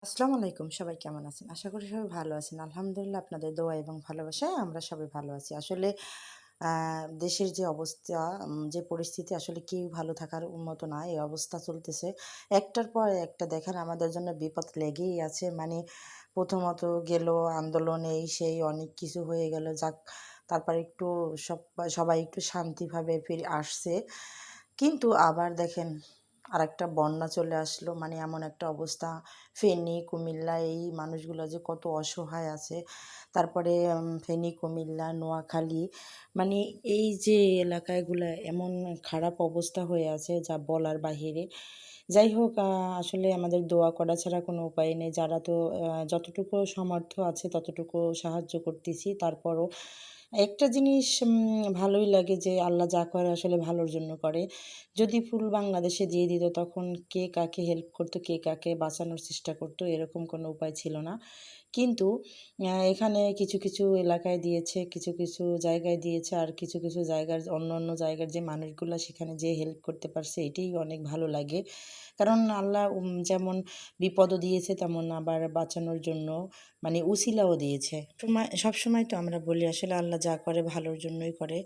আসসালামু আলাইকুম, সবাই কেমন আছেন? আশা করি সবাই ভালো আছেন। আলহামদুলিল্লাহ আপনাদের দোয়া এবং ভালোবাসায় আমরা সবাই ভালো আছি। আসলে আ দেশের যে অবস্থা, যে পরিস্থিতি আসলে কেউ ভালো থাকার মতো না। এই অবস্থা চলতেছে। একটার পর একটা দেখেন আমাদের জন্য বিপদ লেগেই আছে। মানে প্রথমত গেল আন্দোলন এই সেই অনেক কিছু হয়ে গেল। যাক তারপরে একটু সবাই একটু শান্তিভাবে ফিরে আসছে। কিন্তু আবার দেখেন আরেকটা বন্যা চলে আসলো। মানে এমন একটা অবস্থা, ফেনী, কুমিল্লা এই মানুষগুলো যে কত অসহায় আছে। তারপরে ফেনী, কুমিল্লা, নোয়াখালী মানে এই যে এলাকাগুলা এমন খারাপ অবস্থা হয়ে আছে যা বলার বাহিরে। যাই হোক আসলে আমাদের দোয়া করা ছাড়া কোনো উপায় নেই। যারা তো যতটুকু সামর্থ্য আছে ততটুকু সাহায্য করতেছি। তারপরও একটা জিনিস ভালোই লাগে যে আল্লাহ যা করে আসলে ভালোর জন্য করে। যদি ফুল বাংলাদেশে দিয়ে দিত তখন কে কাকে হেল্প করত, কে কাকে বাঁচানোর চেষ্টা করত এরকম কোনো উপায় ছিল না। কিন্তু এখানে কিছু, কিছু এলাকায় দিয়েছে, কিছু, কিছু জায়গায় দিয়েছে আর কিছু, কিছু জায়গার অন্য জায়গার যে মানুষগুলা সেখানে যেয়ে হেল্প করতে পারছে এটাই অনেক ভালো লাগে। কারণ আল্লাহ যেমন বিপদও দিয়েছে তেমন আবার বাঁচানোর জন্য মানে উছিলাও দিয়েছে। সবসময় তো আমরা বলি আসলে আল্লাহ যা করে ভালোর জন্যই করে।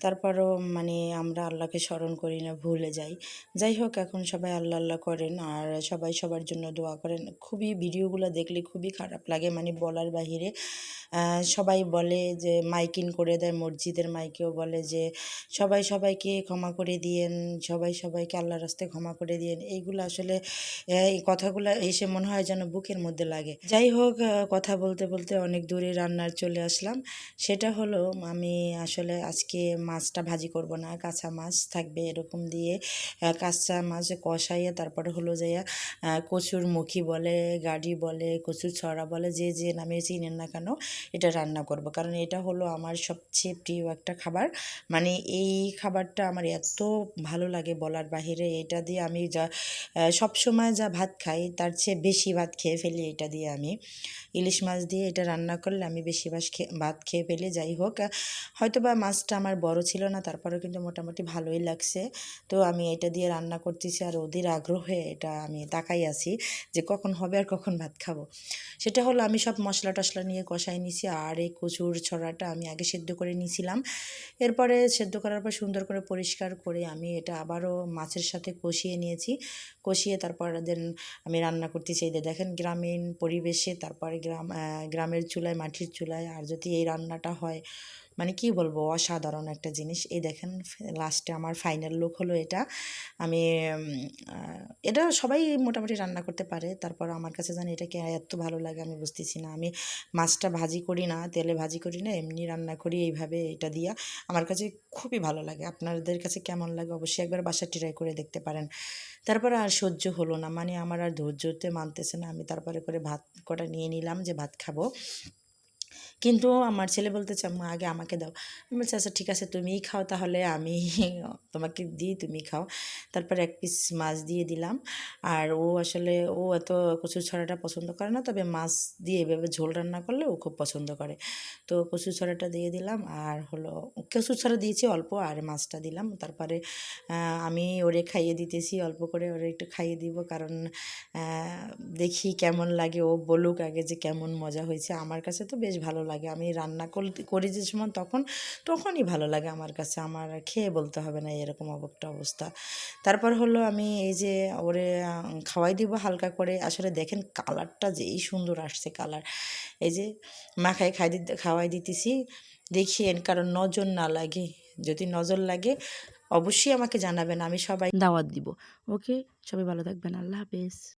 তারপরও মানে আমরা আল্লাহকে স্মরণ করি না, ভুলে যাই। যাই হোক এখন সবাই আল্লাহ, আল্লাহ করেন আর সবাই সবার জন্য দোয়া করেন। খুবই ভিডিওগুলো দেখলে খুবই খারাপ লাগে মানে বলার বাহিরে। সবাই বলে যে মাইকিং করে দেয়, মসজিদের মাইকেও বলে যে সবাই সবাইকে ক্ষমা করে দিয়েন, সবাই সবাইকে আল্লাহর রাস্তায় ক্ষমা করে দিয়েন। এইগুলো আসলে এই কথাগুলো এসে মনে হয় যেন বুকের মধ্যে লাগে। যাই হোক কথা বলতে, বলতে অনেক দূরে রান্নার চলে আসলাম। সেটা হলো আমি আসলে আজকে মাছটা ভাজি করব না, কাঁচা মাছ থাকবে এরকম দিয়ে কাঁচা মাছ কষাইয়ে তারপরে হলো যাইয়া কচুর মুখী বলে, গাড়ি বলে, কচুর ছড়া বলে যে নামে চিনেন না কেন এটা রান্না করব। কারণ এটা হলো আমার সবচেয়ে প্রিয় একটা খাবার। মানে এই খাবারটা আমার এত ভালো লাগে বলার বাহিরে। এটা দিয়ে আমি যা সবসময় যা ভাত খাই তার চেয়ে বেশি ভাত খেয়ে ফেলি এটা দিয়ে আমি। ইলিশ মাছ দিয়ে এটা রান্না করলে আমি বেশি ভাত খেয়ে ফেলি। যাই হোক হয়তোবা মাছটা আমার বড় ছিল না তারপরেও কিন্তু মোটামুটি ভালোই লাগছে। তো আমি এটা দিয়ে রান্না করতেছি আর অধীর আগ্রহে এটা আমি তাকাই আছি যে কখন হবে আর কখন ভাত খাবো। সেটা হলো আমি সব মশলা টশলা নিয়ে কষাই নিছি আর এই কচুর ছড়াটা আমি আগে সেদ্ধ করে নিয়েছিলাম। এরপরে সেদ্ধ করার পর সুন্দর করে পরিষ্কার করে আমি এটা আবারও মাছের সাথে কষিয়ে নিয়েছি। কষিয়ে তারপর দেন আমি রান্না করতেছি। এই যে দেখেন গ্রামীণ পরিবেশে তারপরে গ্রামের চুলায়, মাটির চুলায় আর যদি এই রান্নাটা হয় মানে কি বলবো অসাধারণ একটা জিনিস। এই দেখেন লাস্টে আমার ফাইনাল লুক হলো এটা। আমি এটা সবাই মোটামুটি রান্না করতে পারে। তারপর আমার কাছে জানি এটা এত ভালো লাগে আমি বুঝতেছি না। আমি মাছটা ভাজি করি না, তেলে ভাজি করি না, এমনি রান্না করি এইভাবে এটা দিয়া। আমার কাছে খুবই ভালো লাগে। আপনাদের কাছে কেমন লাগে অবশ্যই একবার বাসায় ট্রাই করে দেখতে পারেন। তারপরে আর সহ্য হলো না। মানে আমার আর ধৈর্যতে মানতেছে না। আমি তারপরে করে ভাত কটা নিয়ে নিলাম যে ভাত খাবো। কিন্তু আমার ছেলে বলতেছে, "আম্মা আগে আমাকে দাও।" আমি বলছি, "আচ্ছা ঠিক আছে তুমিই খাও তাহলে আমি তোমাকে দিই তুমি খাও।" তারপরে ১ পিস মাছ দিয়ে দিলাম। আর ও আসলে ও এত কচুর ছড়াটা পছন্দ করে না। তবে মাছ দিয়ে এভাবে ঝোল রান্না করলে ও খুব পছন্দ করে। তো কচুর ছড়াটা দিয়ে দিলাম আর হলো কচুর ছড়া দিয়েছি অল্প আর মাছটা দিলাম। তারপরে আমি ওরে খাইয়ে দিতেছি অল্প করে ওরে একটু খাইয়ে দিব। কারণ আ দেখি কেমন লাগে ও বলুক আগে যে কেমন মজা হয়েছে। আমার কাছে তো বেশ ভালো লাগে। আমি রান্না করি যে সময় তখনই ভালো লাগে আমার কাছে। আমার খেয়ে বলতে হবে না এরকম একটা অবস্থা। তারপর হলো আমি এই যে ওরে খাওয়াই দিব হালকা করে। আসলে দেখেন কালারটা যেই সুন্দর আসছে কালার। এই যে মাখায় খাওয়াই দিতেছি। দেখিয়েন কারণ নজর না লাগে। যদি নজর লাগে অবশ্যই আমাকে জানাবেন। আমি সবাই দাওয়াত দিব। ওকে? সবাই ভালো থাকবেন। আল্লাহ হাফেজ।